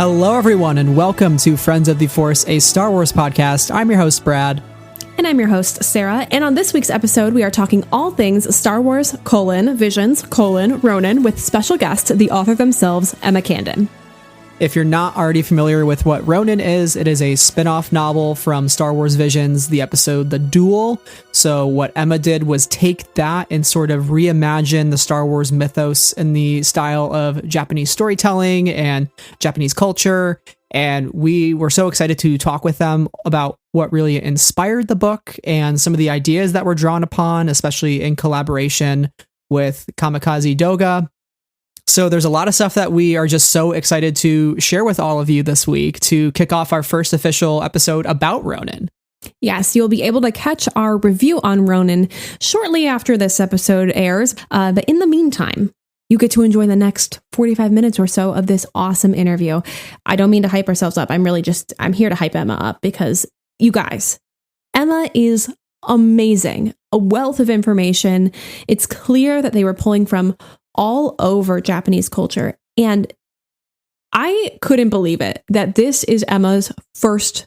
Hello, everyone, and welcome to Friends of the Force, a Star Wars podcast. I'm your host, Brad. And I'm your host, Sarah. And on this week's episode, we are talking all things Star Wars, Visions, Ronin, with special guest, the author themselves, Emma Candon. If you're not already familiar with what Ronin is, it is a spin-off novel from Star Wars Visions, the episode The Duel. So what Emma did was take that and sort of reimagine the Star Wars mythos in the style of Japanese storytelling and Japanese culture. And we were so excited to talk with them about what really inspired the book and some of the ideas that were drawn upon, especially in collaboration with Kamikaze Douga. So there's a lot of stuff that we are just so excited to share with all of you this week to kick off our first official episode about Ronin. Yes, you'll be able to catch our review on Ronin shortly after this episode airs. But in the meantime, you get to enjoy the next 45 minutes or so of this awesome interview. I don't mean to hype ourselves up. I'm here to hype Emma up because you guys, Emma is amazing. A wealth of information. It's clear that they were pulling from all over Japanese culture. And I couldn't believe it that this is Emma's first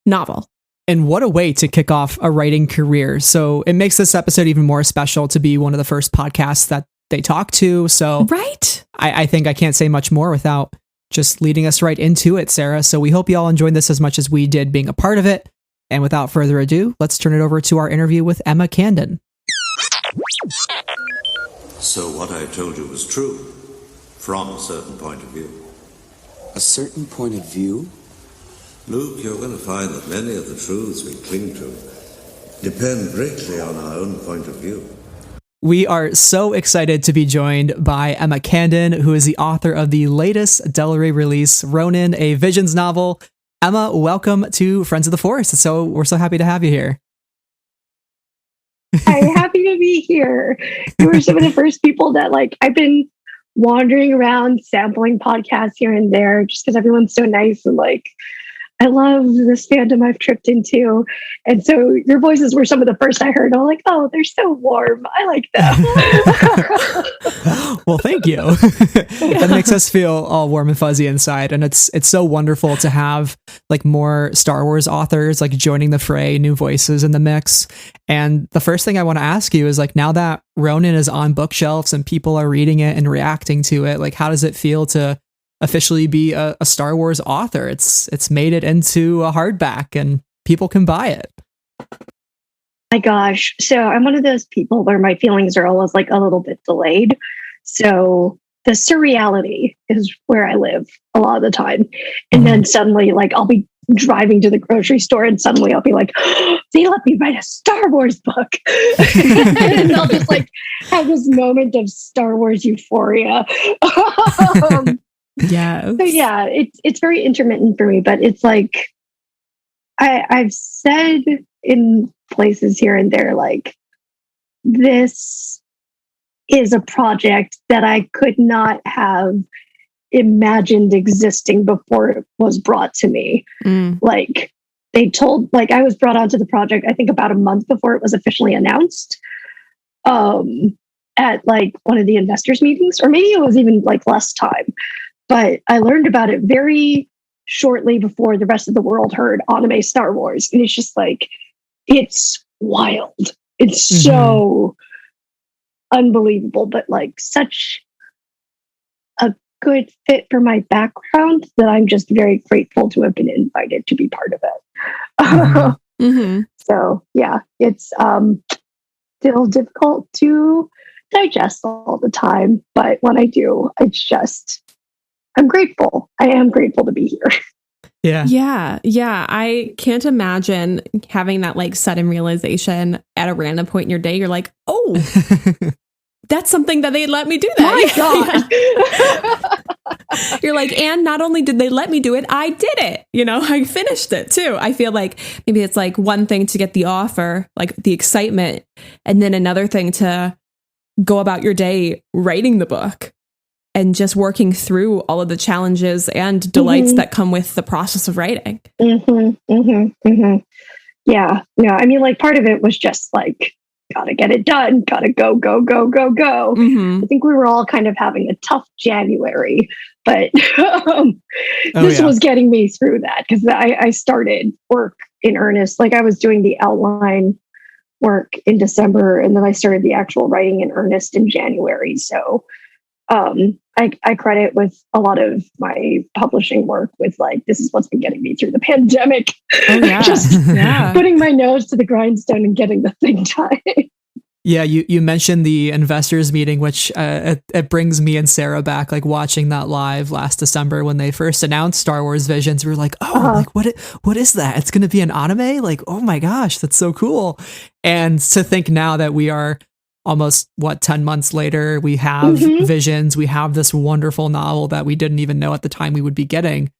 novel. And what a way to kick off a writing career. So it makes this episode even more special to be one of the first podcasts that they talk to. So right. I think I can't say much more without just leading us right into it, Sarah. So we hope you all enjoyed this as much as we did being a part of it. And without further ado, let's turn it over to our interview with Emma Candon. So what I told you was true, from a certain point of view. A certain point of view? Luke, you're going to find that many of the truths we cling to depend greatly on our own point of view. We are so excited to be joined by Emma Candon, who is the author of the latest Del Rey release, Ronin, a Visions novel. Emma, welcome to Friends of the Force. We're so happy to have you here. I'm happy to be here. You were some of the first people that I've been wandering around sampling podcasts here and there just because everyone's so nice and I love this fandom I've tripped into. And so your voices were some of the first I heard. I'm like, oh, they're so warm. I like them. Well, thank you. That makes us feel all warm and fuzzy inside. And it's so wonderful to have more Star Wars authors joining the fray, new voices in the mix. And the first thing I want to ask you is now that Ronin is on bookshelves and people are reading it and reacting to it, how does it feel to officially be a Star Wars author? It's made it into a hardback and people can buy it. My gosh. So I'm one of those people where my feelings are always a little bit delayed. So the surreality is where I live a lot of the time. And then suddenly I'll be driving to the grocery store and suddenly I'll be like, oh, they let me write a Star Wars book. And I'll just have this moment of Star Wars euphoria. Yeah. So yeah, it's very intermittent for me, but it's I've said in places here and there, this is a project that I could not have imagined existing before it was brought to me. They told, I was brought onto the project, I think about a month before it was officially announced. At one of the investors meetings, or maybe it was even less time. But I learned about it very shortly before the rest of the world heard anime Star Wars. And it's just it's wild. It's so unbelievable, but such a good fit for my background that I'm just very grateful to have been invited to be part of it. So yeah, it's still difficult to digest all the time. But when I do, I'm grateful. I am grateful to be here. Yeah. I can't imagine having that like sudden realization at a random point in your day. You're like, oh, that's something that they let me do that. My God. You're like, and not only did they let me do it, I did it. You know, I finished it too. I feel like maybe it's like one thing to get the offer, like the excitement, and then another thing to go about your day writing the book and just working through all of the challenges and delights that come with the process of writing. Yeah. No, I mean, like part of it was just like, gotta get it done, gotta go, go, go, go, go. Mm-hmm. I think we were all kind of having a tough January, but this was getting me through that because I started work in earnest. Like I was doing the outline work in December, and then I started the actual writing in earnest in January. So I credit with a lot of my publishing work with like, this is what's been getting me through the pandemic. Oh, yeah. Just putting my nose to the grindstone and getting the thing done. Yeah, you mentioned the investors meeting, which it brings me and Sarah back, like watching that live last December when they first announced Star Wars Visions. We were like, oh, like what is that? It's going to be an anime? Like, oh my gosh, that's so cool. And to think now that we are almost 10 months later, we have Visions, we have this wonderful novel that we didn't even know at the time we would be getting.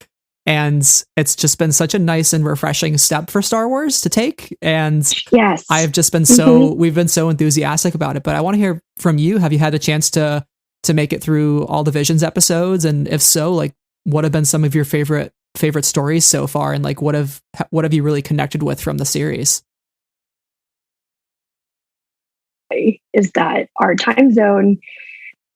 And it's just been such a nice and refreshing step for Star Wars to take. And yes, I've just been we've been so enthusiastic about it. But I want to hear from you. Have you had a chance to make it through all the Visions episodes? And if so, like, what have been some of your favorite stories so far? And like, what have you really connected with from the series? Is that our time zone,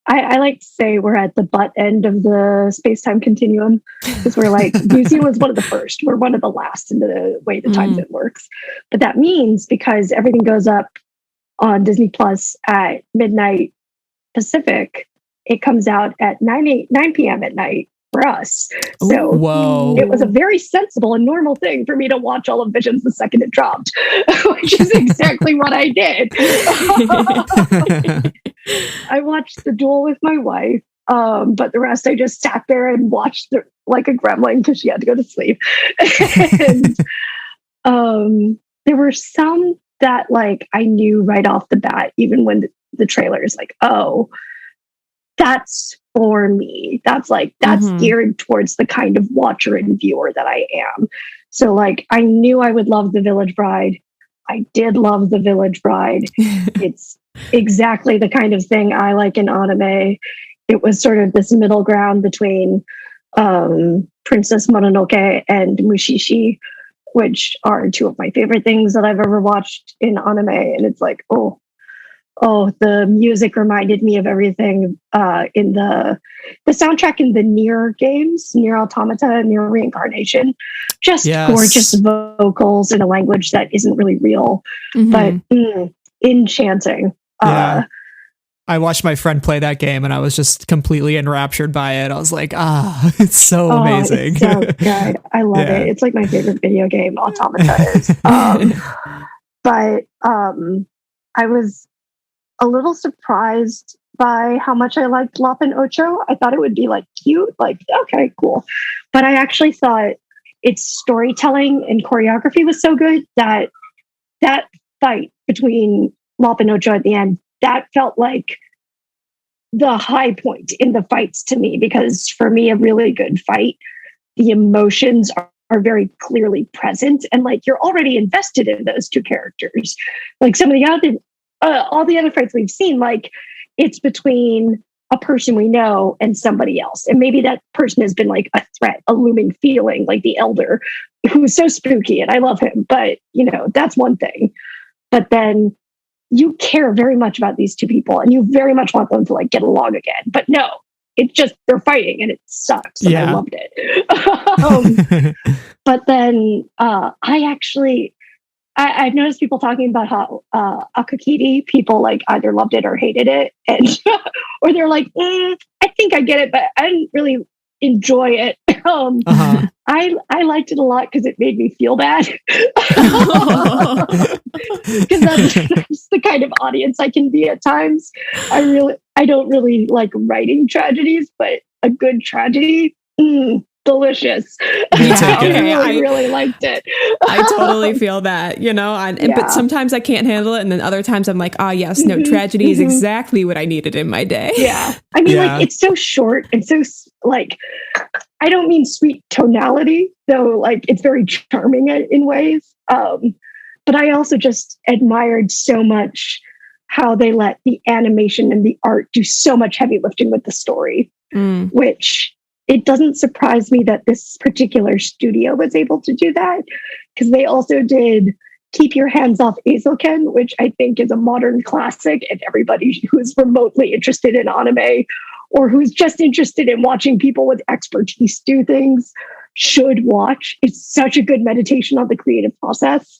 I like to say we're at the butt end of the space-time continuum, because we're like, New Zealand was one of the first, we're one of the last in the way the time zone works. But that means because everything goes up on Disney Plus at midnight Pacific, it comes out at 9 p.m. at night for us. So it was a very sensible and normal thing for me to watch all of Visions the second it dropped, which is exactly what I did. I watched the Duel with my wife, but the rest I just sat there and watched like a gremlin because she had to go to sleep. And there were some that like I knew right off the bat, even when the trailer is like, oh, that's for me. That's geared towards the kind of watcher and viewer that I am. So like, I knew I would love The Village Bride. I did love The Village Bride. It's exactly the kind of thing I like in anime. It was sort of this middle ground between Princess Mononoke and Mushishi, which are two of my favorite things that I've ever watched in anime. And it's like, oh, the music reminded me of everything in the soundtrack in the Nier games, Nier Automata, Nier Reincarnation. Just gorgeous vocals in a language that isn't really real, but enchanting. Yeah. I watched my friend play that game and I was just completely enraptured by it. I was like, it's so amazing. It's so good. I love it. It's like my favorite video game, Automata is. But I was a little surprised by how much I liked Lupin Ocho. I thought it would be like cute, like, okay, cool. But I actually thought its storytelling and choreography was so good that fight between Lupin Ocho at the end, that felt like the high point in the fights to me, because for me, a really good fight, the emotions are very clearly present and like you're already invested in those two characters. Like some of the other all the other fights we've seen, like it's between a person we know and somebody else. And maybe that person has been like a threat, a looming feeling, like the Elder, who's so spooky and I love him, but you know, that's one thing. But then you care very much about these two people and you very much want them to like get along again. But no, it's just, they're fighting and it sucks. And I loved it. But then I've noticed people talking about how Akakiri, people like either loved it or hated it, and or they're like, I think I get it, but I didn't really enjoy it. I liked it a lot because it made me feel bad, because that's the kind of audience I can be at times. I don't really like writing tragedies, but a good tragedy. Delicious. I really liked it. I totally feel that, you know, but sometimes I can't handle it. And then other times I'm like, yes, no, tragedy is exactly what I needed in my day. Yeah. I mean, like, it's so short and so like, I don't mean sweet tonality, though, like it's very charming in ways. But I also just admired so much how they let the animation and the art do so much heavy lifting with the story, which it doesn't surprise me that this particular studio was able to do that, because they also did Keep Your Hands Off Eizouken, which I think is a modern classic, and everybody who's remotely interested in anime or who's just interested in watching people with expertise do things should watch. It's such a good meditation on the creative process,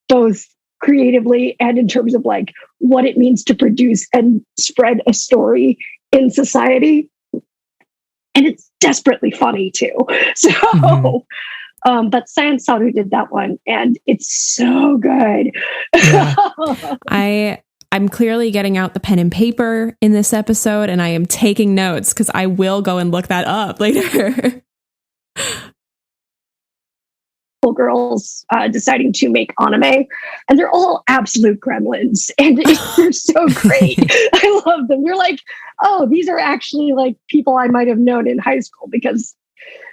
both creatively and in terms of like what it means to produce and spread a story in society. And it's desperately funny too. So, but Science Saru did that one, and it's so good. Yeah. I'm clearly getting out the pen and paper in this episode, and I am taking notes because I will go and look that up later. Girls deciding to make anime, and they're all absolute gremlins, and they're so great. I love them. You're like, oh, these are actually like people I might have known in high school because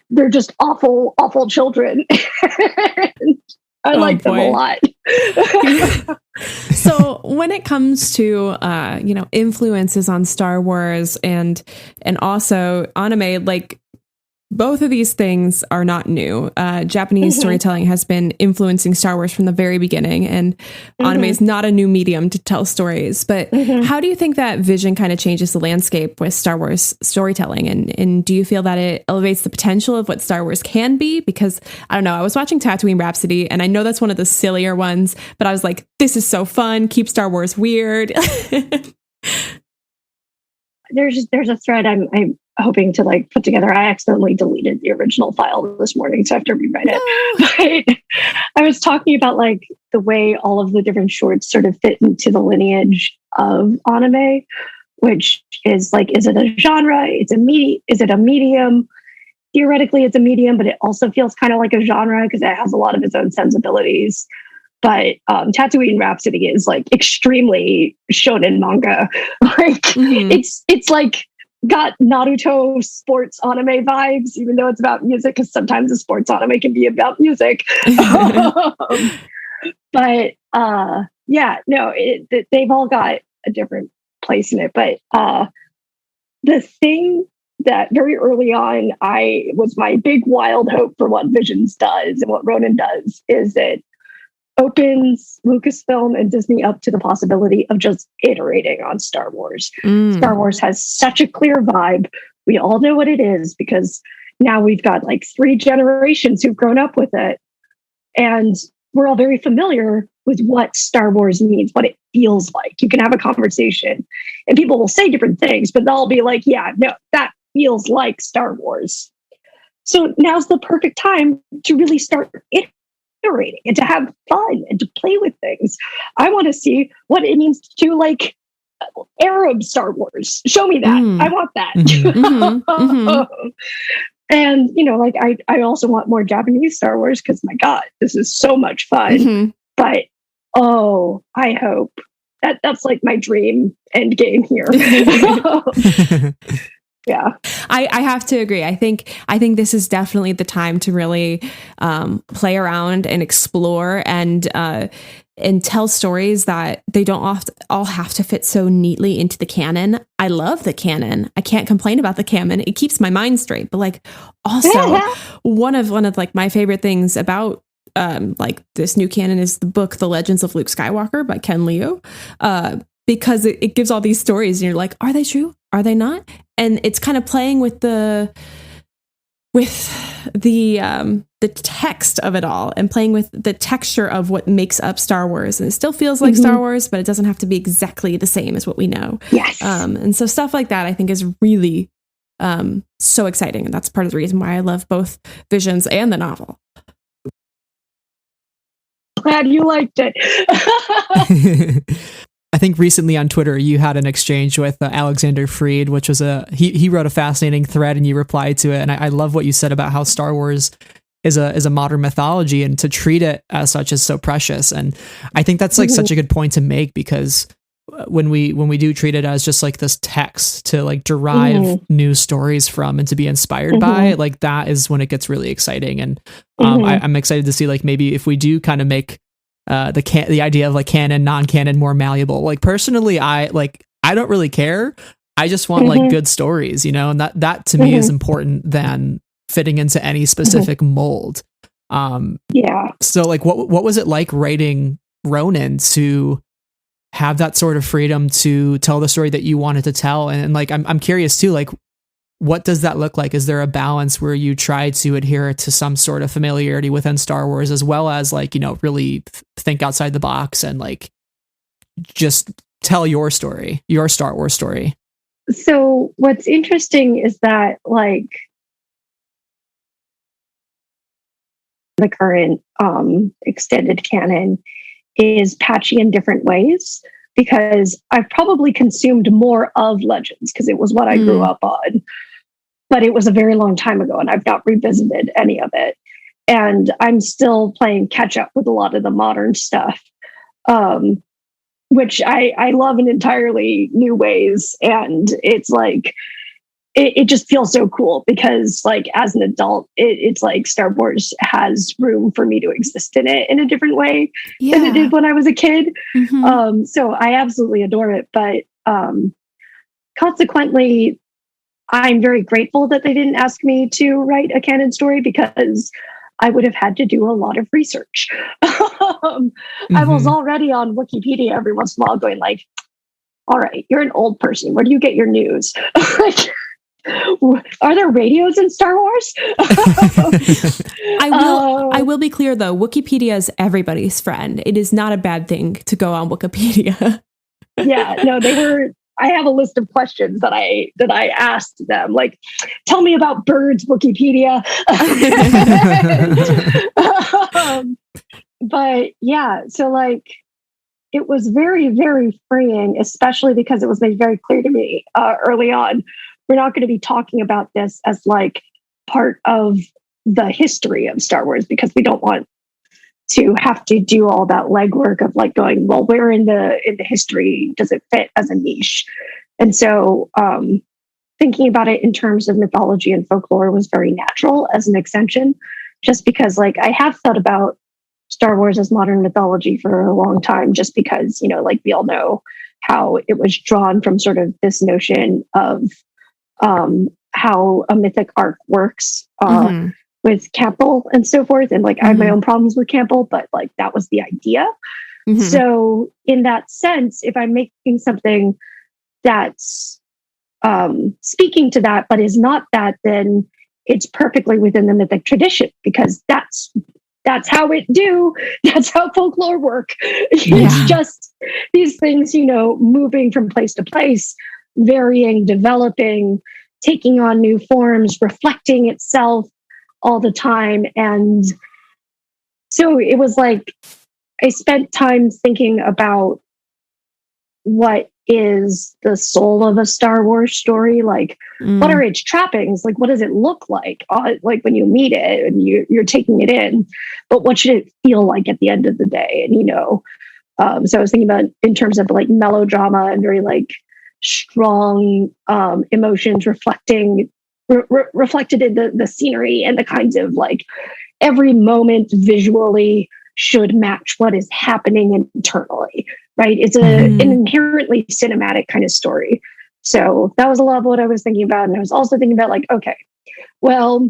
they're just awful children. I like them a lot. So when it comes to influences on Star Wars and also anime, like both of these things are not new. Japanese storytelling has been influencing Star Wars from the very beginning, and anime is not a new medium to tell stories. But how do you think that vision kind of changes the landscape with Star Wars storytelling? And do you feel that it elevates the potential of what Star Wars can be? Because I don't know, I was watching Tatooine Rhapsody, and I know that's one of the sillier ones, but I was like, this is so fun. Keep Star Wars weird. There's a thread I'm hoping to like put together. I accidentally deleted the original file this morning, so I have to rewrite it. But I was talking about like the way all of the different shorts sort of fit into the lineage of anime, which is like, is it a genre? Is it a medium? Theoretically, it's a medium, but it also feels kind of like a genre because it has a lot of its own sensibilities. But Tatooine Rhapsody is like extremely shonen manga. Like it's like got Naruto sports anime vibes, even though it's about music, because sometimes a sports anime can be about music. But they've all got a different place in it. But the thing that very early on was my big wild hope for what Visions does and what Ronin does is that opens Lucasfilm and Disney up to the possibility of just iterating on Star Wars. Star Wars has such a clear vibe. We all know what it is because now we've got like 3 generations who've grown up with it. And we're all very familiar with what Star Wars means, what it feels like. You can have a conversation and people will say different things, but they'll be like, yeah, no, that feels like Star Wars. So now's the perfect time to really start iterating and to have fun and to play with things. I want to see what it means to like Arab Star Wars. Show me that. I want that. And like I also want more Japanese Star Wars because my God, this is so much fun. But I hope that's like my dream end game here. Yeah, I have to agree. I think this is definitely the time to really play around and explore and tell stories that they don't all have to fit so neatly into the canon. I love the canon. I can't complain about the canon. It keeps my mind straight. But like also one of like my favorite things about like this new canon is the book The Legends of Luke Skywalker by Ken Liu. Because it gives all these stories and you're like, are they true? Are they not? And it's kind of playing with the text of it all and playing with the texture of what makes up Star Wars. And it still feels like Star Wars, but it doesn't have to be exactly the same as what we know. Yes. And so stuff like that, I think, is really so exciting. And that's part of the reason why I love both Visions and the novel. Glad you liked it. I think recently on Twitter you had an exchange with Alexander Freed, which was he wrote a fascinating thread and you replied to it. And I love what you said about how Star Wars is a modern mythology and to treat it as such is so precious. And I think that's like such a good point to make because when we do treat it as just like this text to like derive new stories from and to be inspired by, like that is when it gets really exciting. And I'm excited to see like maybe if we do kind of make the idea of like canon, non-canon more malleable. Like personally, I don't really care. I just want like good stories, and that to me is important than fitting into any specific mold. So like what was it like writing Ronin to have that sort of freedom to tell the story that you wanted to tell? And like, I'm curious too, like, what does that look like? Is there a balance where you try to adhere to some sort of familiarity within Star Wars, as well as like, really think outside the box and like just tell your story, your Star Wars story? So what's interesting is that like the current extended canon is patchy in different ways, because I've probably consumed more of Legends because it was what I grew up on, but it was a very long time ago and I've not revisited any of it. And I'm still playing catch up with a lot of the modern stuff, which I love in entirely new ways. And it's like, it just feels so cool because like as an adult, it's like Star Wars has room for me to exist in it in a different way than it did when I was a kid. So I absolutely adore it. But consequently, I'm very grateful that they didn't ask me to write a canon story, because I would have had to do a lot of research. I was already on Wikipedia every once in a while going like, all right, you're an old person. Where do you get your news? Are there radios in Star Wars? I will be clear though, Wikipedia is everybody's friend. It is not a bad thing to go on Wikipedia. Yeah, no, I have a list of questions that I asked them, like, tell me about birds, Wikipedia. But yeah, so like it was very, very freeing, especially because it was made very clear to me early on, we're not going to be talking about this as like part of the history of Star Wars, because we don't want to have to do all that legwork of like going, well, where in the history does it fit as a niche? And so thinking about it in terms of mythology and folklore was very natural as an extension, just because like I have thought about Star Wars as modern mythology for a long time, just because, like we all know how it was drawn from sort of this notion of how a mythic arc works with Campbell and so forth. And like I have my own problems with Campbell, but like that was the idea. So in that sense, if I'm making something that's speaking to that, but is not that, then it's perfectly within the mythic tradition, because that's how that's how folklore work. It's just these things, moving from place to place, varying, developing, taking on new forms, reflecting itself all the time. And so it was like I spent time thinking about what is the soul of a Star Wars story, like what are its trappings, like what does it look like when you meet it and you're taking it in, but what should it feel like at the end of the day? And so I was thinking about in terms of like melodrama and very like strong emotions reflected in the scenery, and the kinds of like every moment visually should match what is happening internally, right? It's an inherently cinematic kind of story. So that was a lot of what I was thinking about. And I was also thinking about like, okay, well,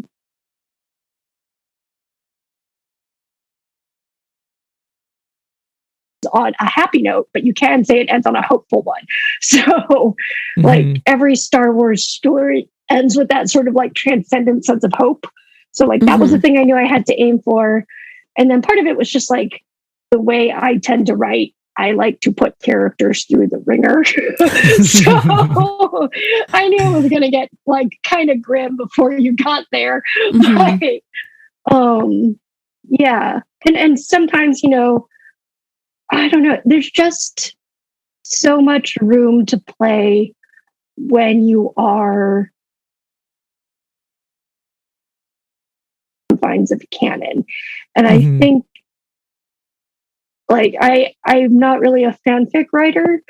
on a happy note, but you can say it ends on a hopeful one. So like every Star Wars story ends with that sort of like transcendent sense of hope. So like that was the thing I knew I had to aim for. And then part of it was just like the way I tend to write. I like to put characters through the ringer. So I knew it was going to get like kind of grim before you got there. But, yeah. And sometimes, I don't know, there's just so much room to play when you are confines of canon. And I think like I'm not really a fanfic writer.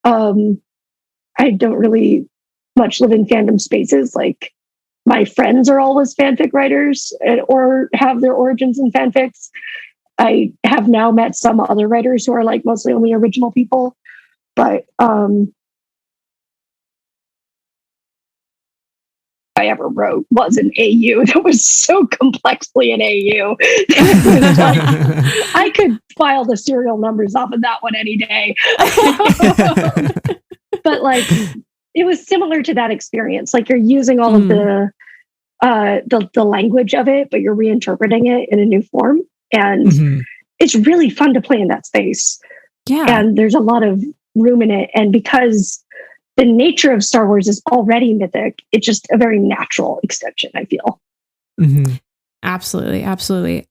I don't really much live in fandom spaces. Like my friends are always fanfic writers or have their origins in fanfics. I have now met some other writers who are like mostly only original people, but I ever wrote was an AU that was so complexly an AU. It was like, I could file the serial numbers off of that one any day. But like, it was similar to that experience. Like you're using all of the language of it, but you're reinterpreting it in a new form. And it's really fun to play in that space. Yeah. And there's a lot of room in it. And because the nature of Star Wars is already mythic, it's just a very natural extension, I feel. Absolutely. Absolutely.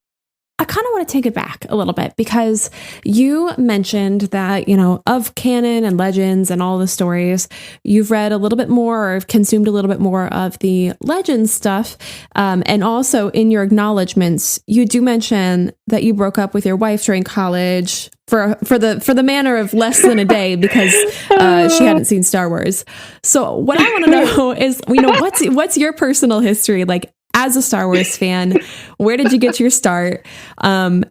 I kind of want to take it back a little bit because you mentioned that, you know, of canon and legends and all the stories, you've read a little bit more or consumed a little bit more of the legends stuff. And also in your acknowledgements, you do mention that you broke up with your wife during college for the manner of less than a day because she hadn't seen Star Wars. So what I want to know is, you know, what's your personal history like? As a Star Wars fan, where did you get your start? I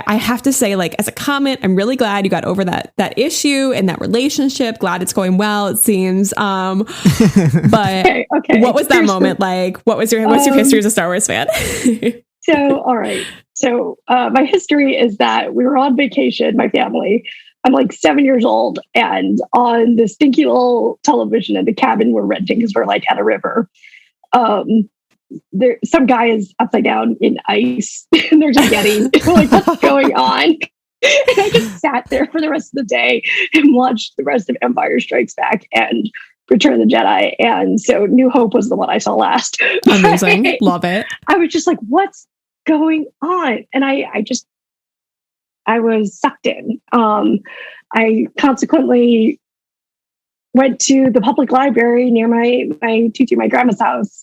have to say, like, as a comment, I'm really glad you got over that issue and that relationship. Glad it's going well, it seems. But okay. What was that moment like? What's your history as a Star Wars fan? So, all right. So my history is that we were on vacation, my family. I'm like 7 years old, and on the stinky little television in the cabin we're renting because we're like at a river. Some guy is upside down in ice and they're just getting like, what's going on? And I just sat there for the rest of the day and watched the rest of Empire Strikes Back and Return of the Jedi. And so New Hope was the one I saw last. Amazing. Love it. I was just like, what's going on? And I was sucked in. I consequently went to the public library near my grandma's house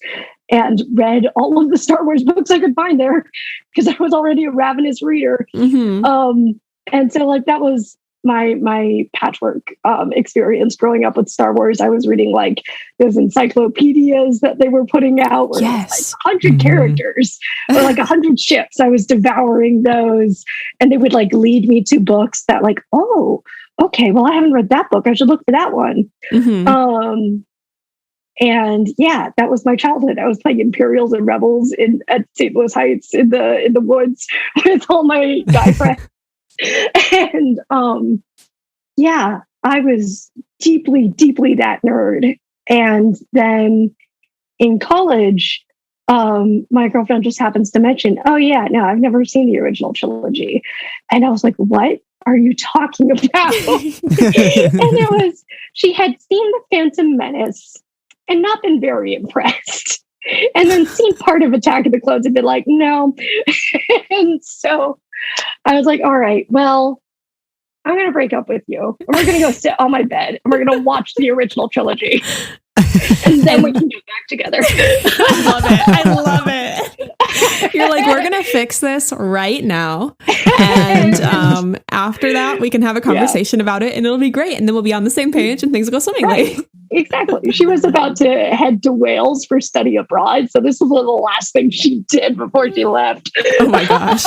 and read all of the Star Wars books I could find there because I was already a ravenous reader. And so like that was my patchwork experience growing up with Star Wars. I was reading like those encyclopedias that they were putting out where yes. like 100 characters or like 100 ships. I was devouring those, and they would like lead me to books that like, oh, okay, well, I haven't read that book. I should look for that one. And yeah, that was my childhood. I was playing Imperials and Rebels at St. Louis Heights in the woods with all my guy friends. And yeah, I was deeply, deeply that nerd. And then in college, my girlfriend just happens to mention, oh yeah, no, I've never seen the original trilogy. And I was like, what are you talking about? And she had seen The Phantom Menace and not been very impressed. And then seen part of Attack of the Clones and been like, no. And so I was like, all right, well, I'm going to break up with you. And we're going to go sit on my bed and we're going to watch the original trilogy. And then we can get back together. I love it. You're like, we're going to fix this right now. And after that, we can have a conversation about it and it'll be great. And then we'll be on the same page and things will go swimmingly. Right. Exactly. She was about to head to Wales for study abroad. So this was one of the last things she did before she left. Oh my gosh.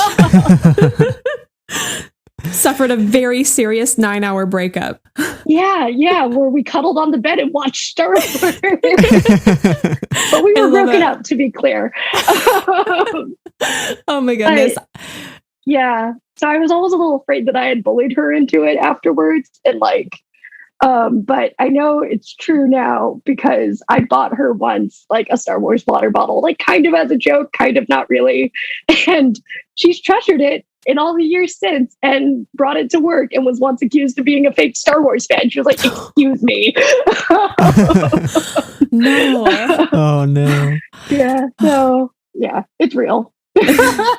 Suffered a very serious 9-hour breakup. Yeah, where we cuddled on the bed and watched Star Wars. But we were broken up, to be clear. Oh my goodness. Yeah. So I was always a little afraid that I had bullied her into it afterwards. And like, but I know it's true now because I bought her once like a Star Wars water bottle, like kind of as a joke, kind of not really. And she's treasured it in all the years since and brought it to work and was once accused of being a fake Star Wars fan. She was like, excuse me. No. Oh no. Yeah. So yeah, it's real.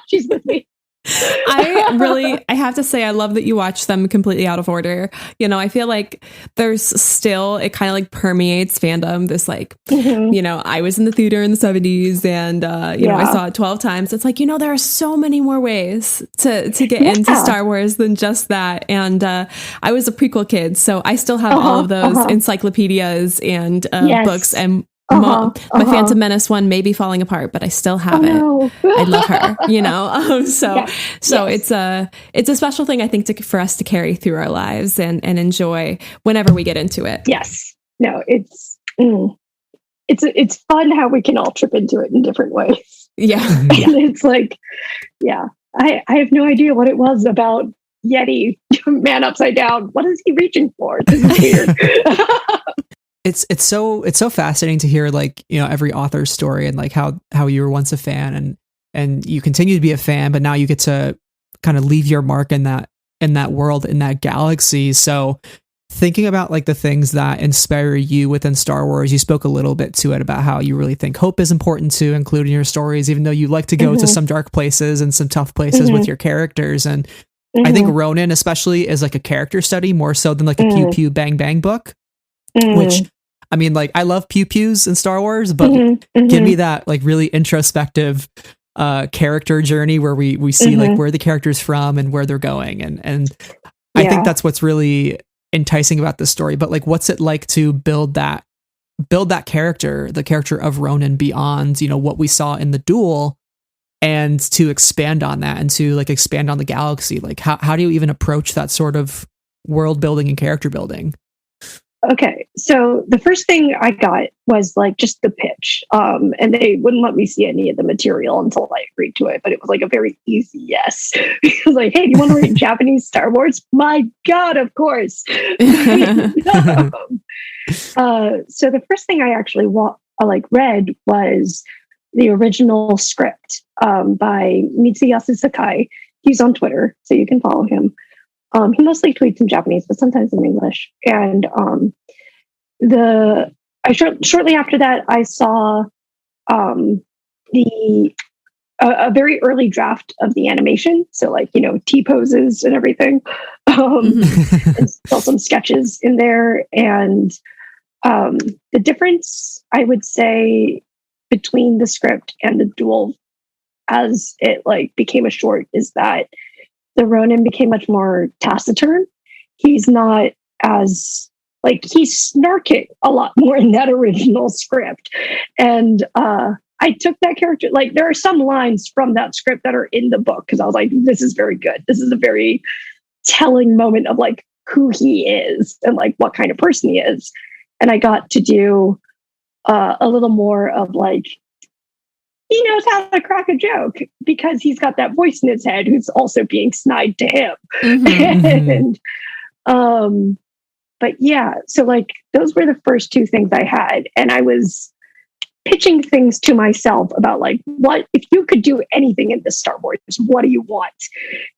She's with me. I have to say, I love that you watch them completely out of order. You know, I feel like there's still, it kind of like permeates fandom. This like, you know, I was in the theater in the 70s and, you know, I saw it 12 times. It's like, you know, there are so many more ways to get into Star Wars than just that. And I was a prequel kid, so I still have all of those encyclopedias and books and my Phantom Menace one may be falling apart, but I still have it. I love her, you know? So it's a special thing, I think, for us to carry through our lives and enjoy whenever we get into it. Yes. No, it's fun how we can all trip into it in different ways. Yeah. And it's like, yeah, I have no idea what it was about Yeti man upside down. What is he reaching for? This is weird. It's so fascinating to hear, like, you know, every author's story, and like how you were once a fan and you continue to be a fan, but now you get to kind of leave your mark in that world, in that galaxy. So thinking about like the things that inspire you within Star Wars, you spoke a little bit to it about how you really think hope is important to include in your stories, even though you like to go to some dark places and some tough places with your characters. And I think Ronin especially is like a character study more so than like a pew pew bang bang book, which, I mean, like, I love pew pews in Star Wars, but give me that like really introspective character journey where we see like where the character's from and where they're going. And I think that's what's really enticing about this story. But like, what's it like to build that character, the character of Ronin, beyond, you know, what we saw in the Duel, and to expand on that and to like expand on the galaxy? Like, how do you even approach that sort of world building and character building? Okay, so the first thing I got was like just the pitch, and they wouldn't let me see any of the material until I agreed to it. But it was like a very easy yes. It was like, "Hey, do you want to read Japanese Star Wars?" My God, of course. So the first thing I actually read was the original script by Mitsuyasu Sakai. He's on Twitter, so you can follow him. He mostly tweets in Japanese, but sometimes in English. And shortly after that, I saw a very early draft of the animation. So like, you know, T poses and everything, and still some sketches in there. And the difference, I would say, between the script and the Duel as it like became a short is that the Ronin became much more taciturn. He's not as like, he's snarking a lot more in that original script. And I took that character, like there are some lines from that script that are in the book because I was like, this is very good. This is a very telling moment of like who he is and like what kind of person he is. And I got to do a little more of like, he knows how to crack a joke because he's got that voice in his head who's also being snide to him. And but yeah, so like those were the first two things I had, and I was pitching things to myself about like, what if you could do anything in this Star Wars, what do you want?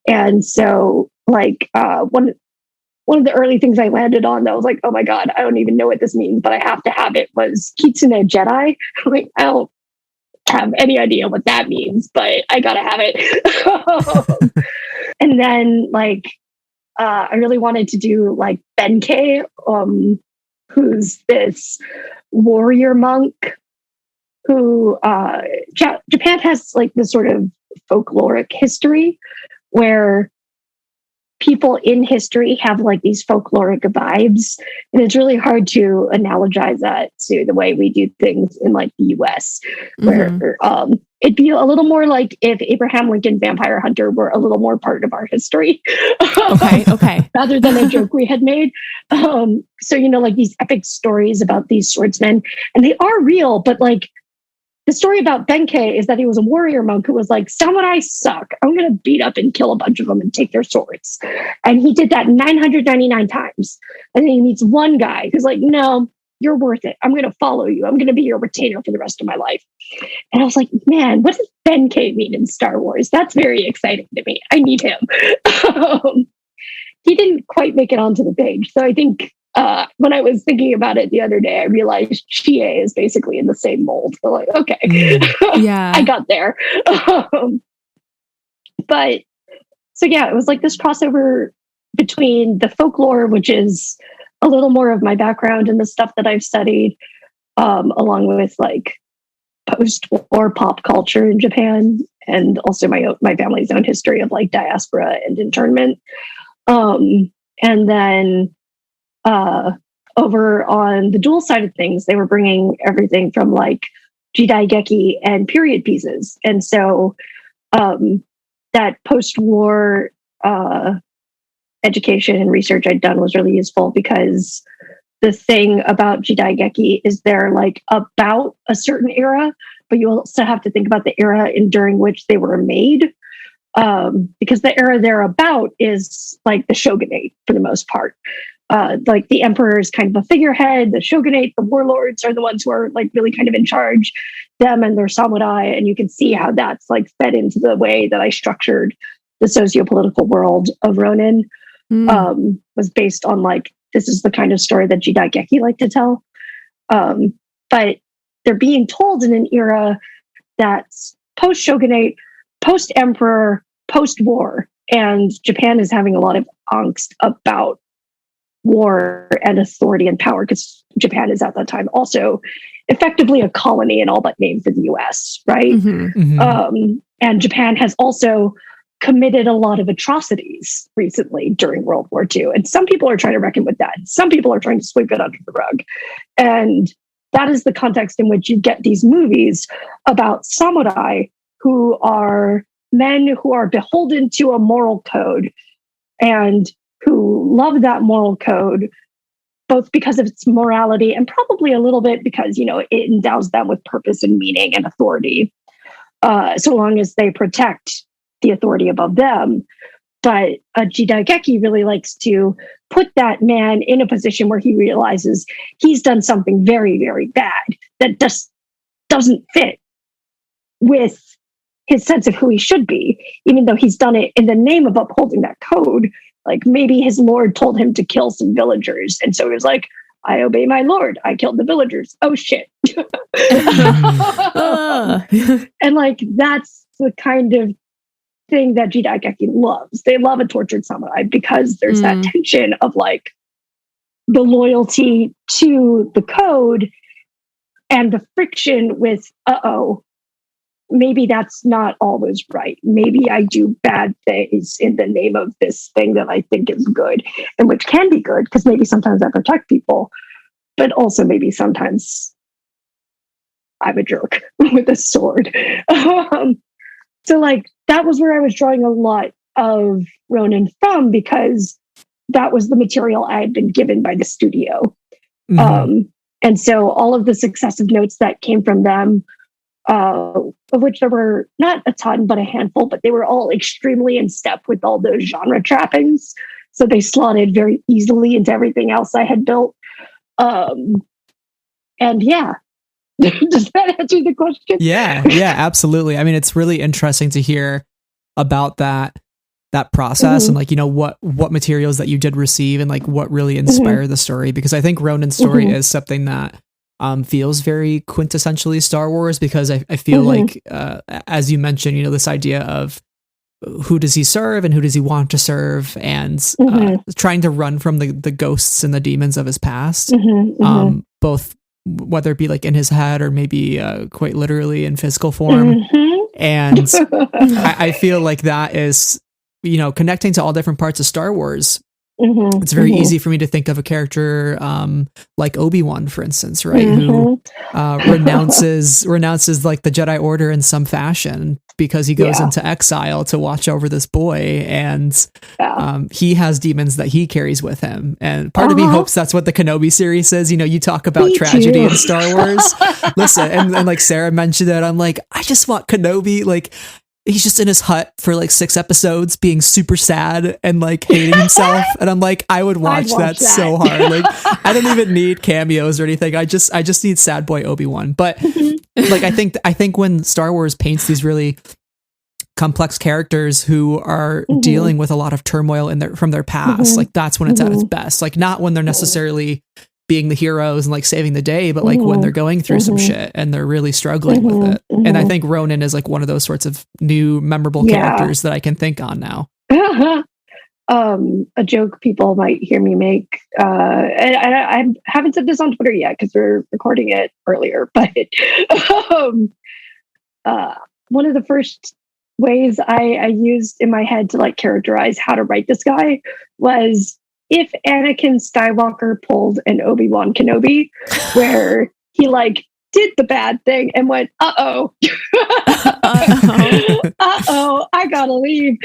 And so like one of the early things I landed on that was like, oh my God, I don't even know what this means, but I have to have it, was Kitsune Jedi. Like, I don't have any idea what that means, but I gotta have it. And then like I really wanted to do like Benkei, who's this warrior monk who Japan has like this sort of folkloric history where people in history have like these folkloric vibes, and it's really hard to analogize that to the way we do things in like the US, where it'd be a little more like if Abraham Lincoln Vampire Hunter were a little more part of our history. Okay. Rather than a joke we had made. So, you know, like these epic stories about these swordsmen, and they are real, but like the story about Benkei is that he was a warrior monk who was like, samurai suck. I'm going to beat up and kill a bunch of them and take their swords. And he did that 999 times. And then he meets one guy who's like, no, you're worth it. I'm going to follow you. I'm going to be your retainer for the rest of my life. And I was like, man, what does Benkei mean in Star Wars? That's very exciting to me. I need him. He didn't quite make it onto the page. So I think when I was thinking about it the other day, I realized Chie is basically in the same mold. So like, okay, yeah, I got there. But so yeah, it was like this crossover between the folklore, which is a little more of my background and the stuff that I've studied, along with like post-war pop culture in Japan, and also my family's own history of like diaspora and internment. And then over on the Duel side of things, they were bringing everything from like jidaigeki and period pieces. And so that post-war education and research I'd done was really useful, because the thing about jidaigeki is they're like about a certain era, but you also have to think about the era during which they were made. because the era they're about is like the shogunate for the most part. Like the emperor is kind of a figurehead, the shogunate, the warlords are the ones who are like really kind of in charge, them and their samurai. And you can see how that's like fed into the way that I structured the socio-political world of Ronin. Was based on like, this is the kind of story that Jidaigeki like to tell. But they're being told in an era that's post-shogunate, post-emperor, post-war. And Japan is having a lot of angst about war and authority and power, because Japan is at that time also effectively a colony and all but named for the US, right? And Japan has also committed a lot of atrocities recently during World War II. And some people are trying to reckon with that. Some people are trying to sweep it under the rug. And that is the context in which you get these movies about samurai who are men who are beholden to a moral code and who love that moral code, both because of its morality and probably a little bit because, you know, it endows them with purpose and meaning and authority, so long as they protect the authority above them. But Jidaigeki really likes to put that man in a position where he realizes he's done something very, very bad that just doesn't fit with his sense of who he should be, even though he's done it in the name of upholding that code. Like maybe his lord told him to kill some villagers. And so he was like, I obey my lord. I killed the villagers. Oh, shit. And like, that's the kind of thing that Jidaigeki loves. They love a tortured samurai because there's that tension of like the loyalty to the code and the friction with, maybe that's not always right. Maybe I do bad things in the name of this thing that I think is good, and which can be good because maybe sometimes I protect people, but also maybe sometimes I'm a jerk with a sword. So like that was where I was drawing a lot of Ronin from, because that was the material I had been given by the studio. And so all of the successive notes that came from them, of which there were not a ton, but a handful, but they were all extremely in step with all those genre trappings. So they slotted very easily into everything else I had built. And yeah, does that answer the question? Yeah, absolutely. I mean, it's really interesting to hear about that process and like, you know, what materials that you did receive and like what really inspired the story, because I think Ronin's story is something that feels very quintessentially Star Wars, because I feel like, as you mentioned, you know, this idea of who does he serve and who does he want to serve, and trying to run from the ghosts and the demons of his past, both whether it be like in his head or maybe quite literally in physical form. And I feel like that is, you know, connecting to all different parts of Star Wars. It's very easy for me to think of a character like Obi-Wan, for instance, right? Who renounces like the Jedi Order in some fashion because he goes into exile to watch over this boy, and he has demons that he carries with him. And part of me hopes that's what the Kenobi series is. You know, you talk about tragedy in Star Wars. Listen, and like Sarah mentioned it, I'm like, I just want Kenobi, like, he's just in his hut for like 6 episodes being super sad and like hating himself. And I'm like, I would watch that so hard. Like, I don't even need cameos or anything. I just need sad boy Obi-Wan. But like, I think when Star Wars paints these really complex characters who are dealing with a lot of turmoil from their past, like that's when it's at its best. Like not when they're necessarily being the heroes and like saving the day, but like when they're going through some shit and they're really struggling with it. And I think Ronin is like one of those sorts of new memorable characters that I can think on now. A joke people might hear me make, and I haven't said this on Twitter yet because we're recording it earlier, but one of the first ways I used in my head to like characterize how to write this guy was if Anakin Skywalker pulled an Obi-Wan Kenobi, where he like did the bad thing and went, I gotta leave.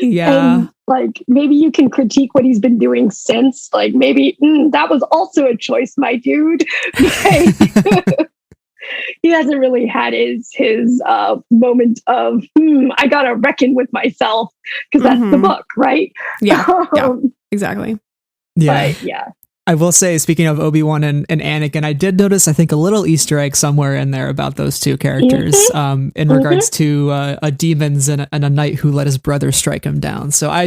And like maybe you can critique what he's been doing since. Like maybe that was also a choice, my dude. he hasn't really had his moment of I gotta reckon with myself, because that's the book, right? Yeah, exactly. Yeah. But, yeah. I will say, speaking of Obi-Wan and Anakin, I did notice, I think, a little Easter egg somewhere in there about those two characters in regards to a demons and a knight who let his brother strike him down. So I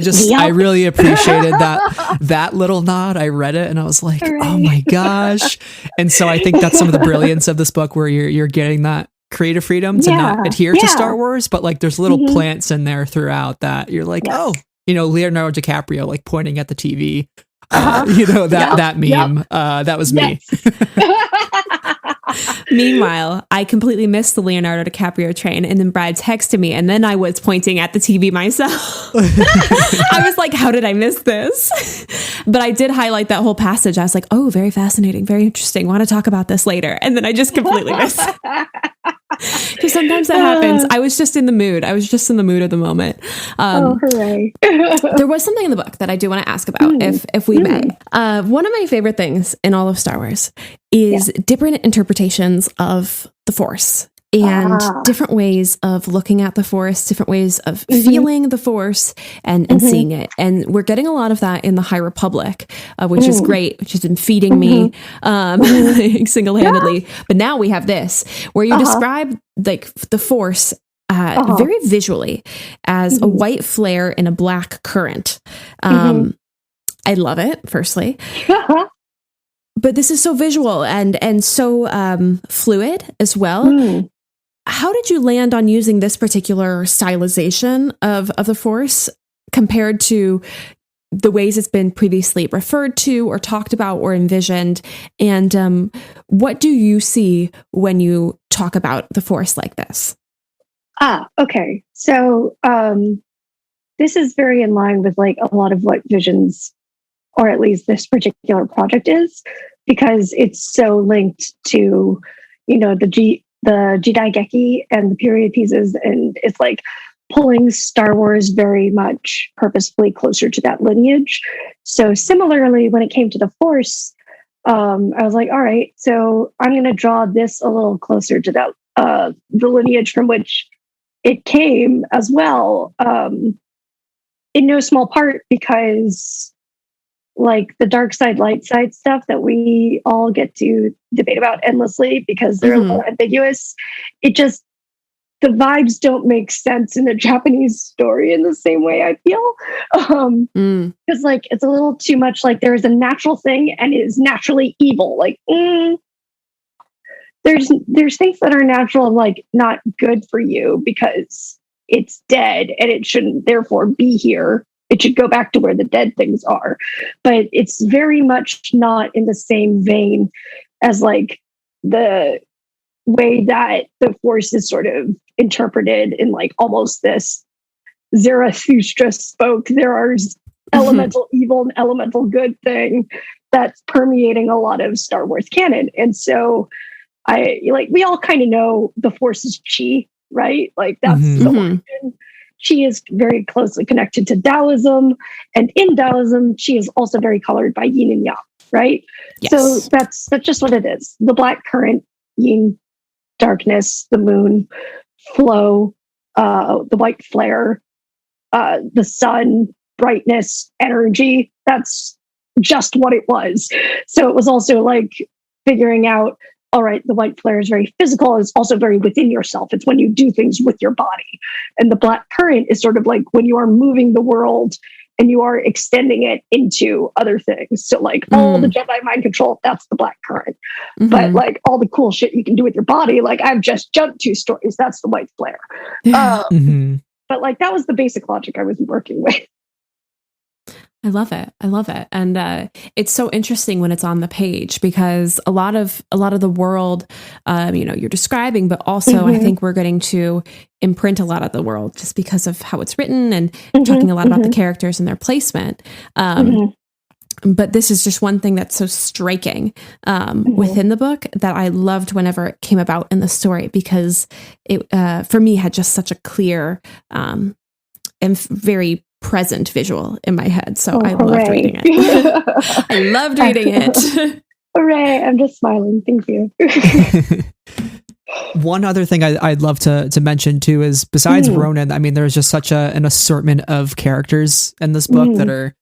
really appreciated that little nod. I read it and I was like, oh my gosh. And so I think that's some of the brilliance of this book, where you're getting that creative freedom to not adhere to Star Wars, but like there's little plants in there throughout that you're like, oh, Leonardo DiCaprio like pointing at the TV. That meme. That was me. Meanwhile, I completely missed the Leonardo DiCaprio train, and then Brad texted me, and then I was pointing at the TV myself. I was like, how did I miss this? But I did highlight that whole passage. I was like, oh, very fascinating, very interesting. Want to talk about this later. And then I just completely missed it. Because sometimes that happens. I was just in the mood. I was just in the mood of the moment. Hooray. There was something in the book that I do want to ask about, if we may. One of my favorite things in all of Star Wars is different interpretations of the Force and different ways of looking at the Force, different ways of feeling the Force and seeing it. And we're getting a lot of that in the High Republic, which is great, which has been feeding me single-handedly. But now we have this, where you describe like the Force very visually as a white flare in a black current. I love it, firstly. But this is so visual and so fluid as well. How did you land on using this particular stylization of the Force compared to the ways it's been previously referred to or talked about or envisioned? And what do you see when you talk about the Force like this? Okay. So this is very in line with like a lot of what Visions, or at least this particular project, is, because it's so linked to, the Jidaigeki and the period pieces, and it's like pulling Star Wars very much purposefully closer to that lineage. So similarly, when it came to the Force, I was like, all right, so I'm going to draw this a little closer to that the lineage from which it came as well, in no small part because, like, the dark side, light side stuff that we all get to debate about endlessly because they're a little ambiguous. It just, the vibes don't make sense in a Japanese story in the same way, I feel. Because, like, it's a little too much like there is a natural thing and it is naturally evil. Like, there's things that are natural and, like, not good for you because it's dead and it shouldn't therefore be here. It should go back to where the dead things are. But it's very much not in the same vein as, like, the way that the Force is sort of interpreted in, like, almost this Zarathustra spoke. There are elemental evil and elemental good thing that's permeating a lot of Star Wars canon. And so we all kind of know the Force is chi, right? Like, that's the origin. Chi is very closely connected to Taoism, and in Taoism, chi is also very colored by yin and yang, right? Yes. So that's just what it is. The black current, yin, darkness, the moon, flow, the white flare, the sun, brightness, energy. That's just what it was. So it was also like figuring out, all right, the white flare is very physical. It's also very within yourself. It's when you do things with your body. And the black current is sort of like when you are moving the world and you are extending it into other things. So, like, all the Jedi mind control, that's the black current. But, like, all the cool shit you can do with your body, like, I've just jumped 2 stories, that's the white flare. But, like, that was the basic logic I was working with. I love it. I love it. And it's so interesting when it's on the page because a lot of the world, you're describing, but also I think we're getting to imprint a lot of the world just because of how it's written and talking a lot about the characters and their placement. But this is just one thing that's so striking within the book that I loved whenever it came about in the story because it, for me, had just such a clear and very present visual in my head. So I loved reading it. I loved reading it. Hooray. I'm just smiling. Thank you. One other thing I'd love to mention too is besides Ronin, I mean, there's just such an assortment of characters in this book that are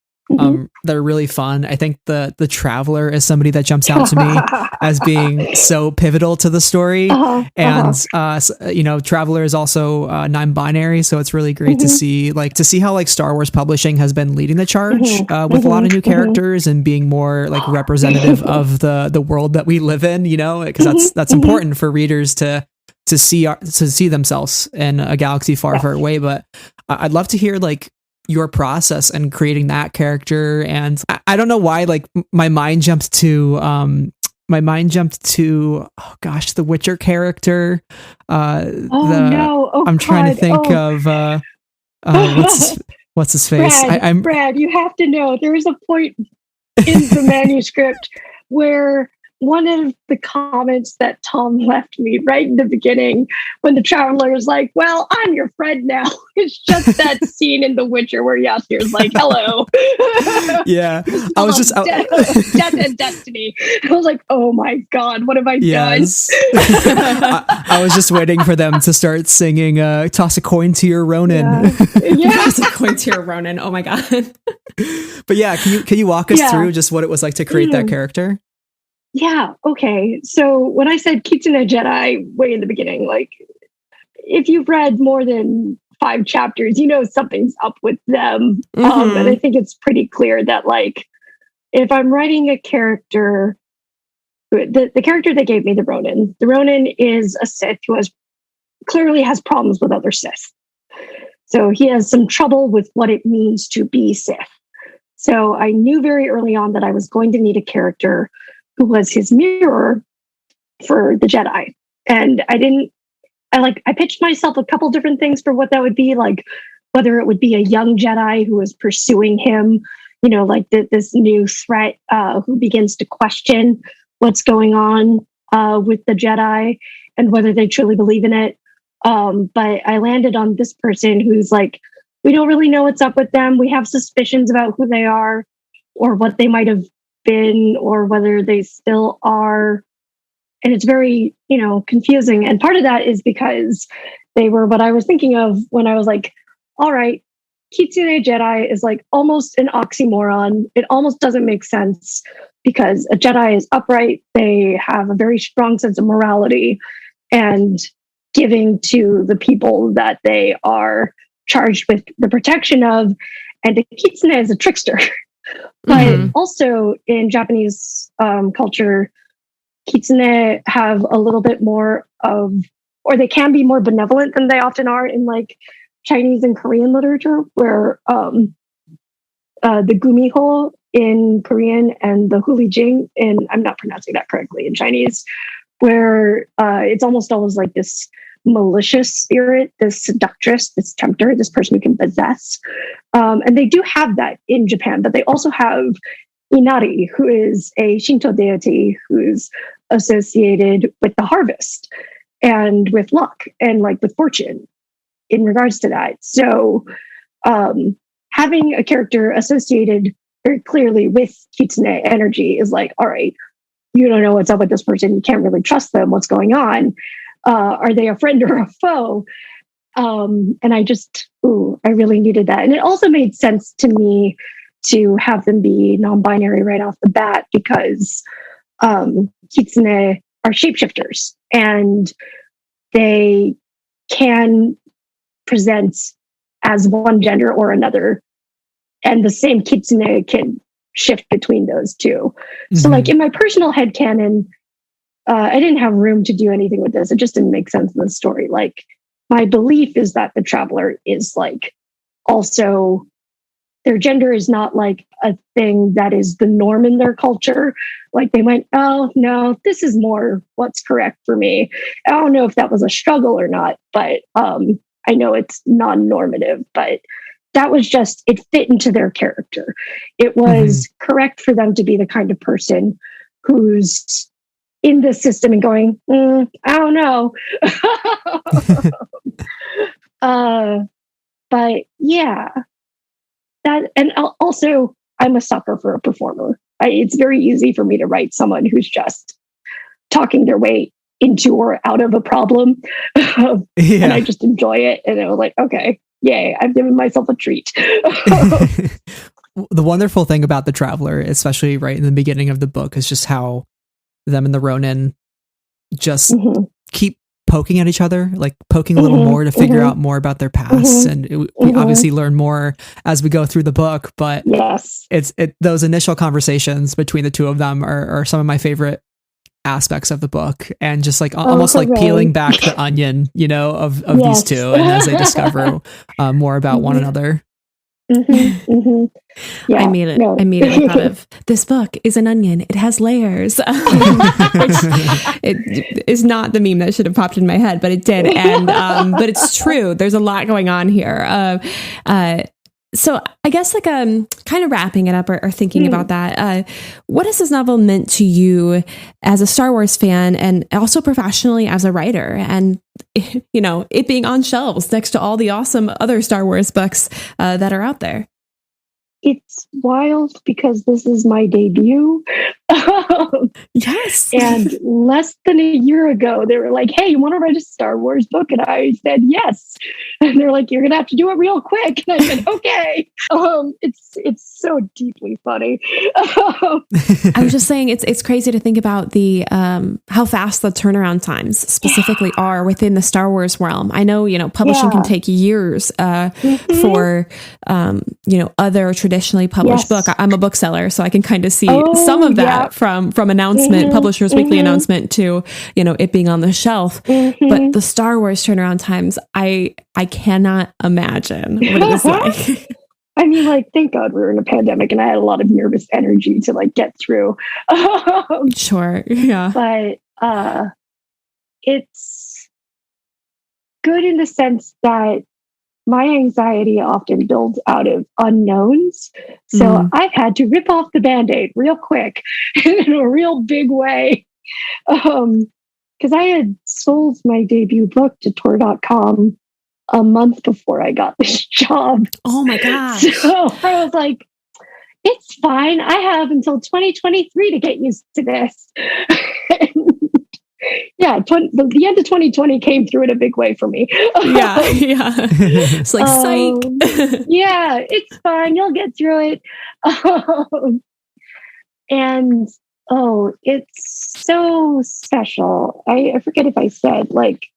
really fun. I think the Traveler is somebody that jumps out to me as being so pivotal to the story. And you know, Traveler is also non-binary, so it's really great to see how like Star Wars publishing has been leading the charge with a lot of new characters and being more like representative of the world that we live in, you know, because that's important for readers to see themselves in a galaxy far, far away. But I'd love to hear like your process and creating that character. And I don't know why, like my mind jumped to the Witcher character. I'm trying to think of what's his face. Brad, you have to know there is a point in the manuscript where one of the comments that Tom left me right in the beginning when the Traveler is like, well, I'm your friend now. It's just that scene in The Witcher where Yasir's like, hello. Yeah. I was just death and destiny. I was like, oh my God, what have I done? I was just waiting for them to start singing Toss a Coin to Your Ronin. Toss a coin to your Ronin. Oh my God. But yeah, can you walk us through just what it was like to create that character? Yeah. Okay. So when I said Kitsune Jedi way in the beginning, like if you've read more than 5 chapters, you know something's up with them. And I think it's pretty clear that like if I'm writing a character, the character they gave me, the Ronin is a Sith who clearly has problems with other Sith. So he has some trouble with what it means to be Sith. So I knew very early on that I was going to need a character who was his mirror for the Jedi. And I pitched myself a couple different things for what that would be, like whether it would be a young Jedi who was pursuing him, you know, like this new threat who begins to question what's going on with the Jedi and whether they truly believe in it. But I landed on this person who's like, we don't really know what's up with them. We have suspicions about who they are or what they might have been or whether they still are. And it's very, you know, confusing. And part of that is because they were what I was thinking of when I was like, all right, Kitsune Jedi is like almost an oxymoron. It almost doesn't make sense because a Jedi is upright. They have a very strong sense of morality and giving to the people that they are charged with the protection of. And a Kitsune is a trickster. But also in Japanese culture, Kitsune have a little bit more of, or they can be more benevolent than they often are in like Chinese and Korean literature, where the gumiho in Korean and the hulijing in, I'm not pronouncing that correctly, in Chinese, where it's almost always like this malicious spirit, this seductress, this tempter, this person who can possess. And they do have that in Japan, but they also have Inari, who is a Shinto deity who's associated with the harvest and with luck and like with fortune in regards to that. So having a character associated very clearly with Kitsune energy is like, all right, you don't know what's up with this person. You can't really trust them. What's going on? Are they a friend or a foe? And I really needed that. And it also made sense to me to have them be non-binary right off the bat because Kitsune are shapeshifters and they can present as one gender or another. And the same Kitsune can shift between those two. So like in my personal headcanon, I didn't have room to do anything with this. It just didn't make sense in the story. Like my belief is that the Traveler is like also their gender is not like a thing that is the norm in their culture. Like they went, oh no, this is more what's correct for me. I don't know if that was a struggle or not, but I know it's non-normative, but that was just, it fit into their character. It was correct for them to be the kind of person who's in the system and going, I don't know. But yeah, that, and also I'm a sucker for a performer. It's very easy for me to write someone who's just talking their weight into or out of a problem. And I just enjoy it. And I was like, okay, yay, I've given myself a treat. The wonderful thing about the Traveler, especially right in the beginning of the book, is just how them and the Ronin just keep poking at each other, like poking a little more to figure out more about their past. And we obviously learn more as we go through the book, but it's those initial conversations between the two of them are some of my favorite aspects of the book, and just like almost like peeling back the onion, you know, of these two, and as they discover more about one another. Yeah, I immediately thought of this book is an onion. It has layers. Which it is not the meme that should have popped in my head, but it did. And but it's true. There's a lot going on here. So I guess like kind of wrapping it up or thinking about that, what has this novel meant to you as a Star Wars fan and also professionally as a writer? And, you know, it being on shelves next to all the awesome other Star Wars books that are out there. It's wild because this is my debut. Yes. And less than a year ago, they were like, hey, you want to write a Star Wars book? And I said, yes. And they're like, you're going to have to do it real quick. And I said, okay. It's so deeply funny. I was just saying, it's crazy to think about the how fast the turnaround times specifically are within the Star Wars realm. I know, you know, publishing can take years for, you know, other traditionally published book. I'm a bookseller, so I can kind of see some of that from announcement, Publishers Weekly announcement to, you know, it being on the shelf. But the Star Wars turnaround times, I cannot imagine what it is like. I mean, like, thank God we were in a pandemic and I had a lot of nervous energy to like get through. Sure. Yeah. But it's good in the sense that my anxiety often builds out of unknowns. So I've had to rip off the Band-Aid real quick in a real big way. Because I had sold my debut book to Tor.com a month before I got this job. Oh my gosh. So I was like, it's fine. I have until 2023 to get used to this. Yeah, the end of 2020 came through in a big way for me. Yeah. It's like, psych. Yeah, it's fine. You'll get through it. And it's so special. I forget if I said, like,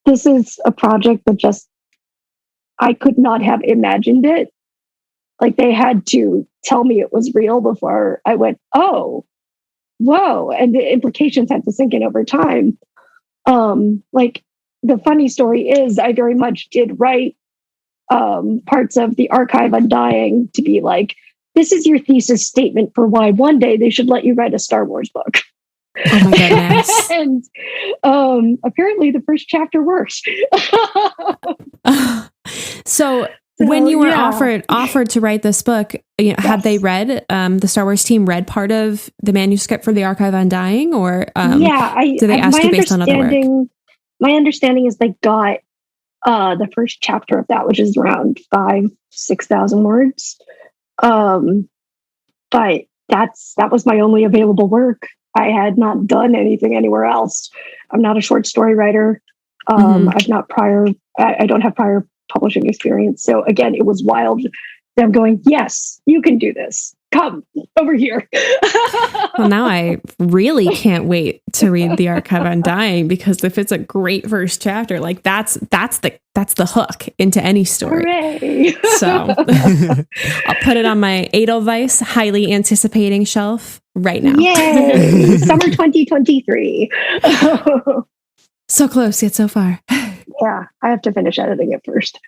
this is a project that just, I could not have imagined it. Like, they had to tell me it was real before I went, oh, whoa. And the implications had to sink in over time. Like, the funny story is I very much did write parts of the Archive Undying to be like, this is your thesis statement for why one day they should let you write a Star Wars book. Oh my goodness. And apparently the first chapter works. So when you were offered to write this book, you know, had they read, the Star Wars team read part of the manuscript for the Archive Undying, or did they ask you based on other work? My understanding is they got the first chapter of that, which is around 5,000-6,000 words. But that was my only available work. I had not done anything anywhere else. I'm not a short story writer. I don't have prior publishing experience. So again, it was wild. Them going, yes, you can do this. Come over here. Well, now I really can't wait to read the Archive Undying, because if it's a great first chapter, like that's the hook into any story. Hooray. So I'll put it on my Edelweiss highly anticipating shelf right now. Yay! Summer 2023. So close yet so far. Yeah, I have to finish editing it first.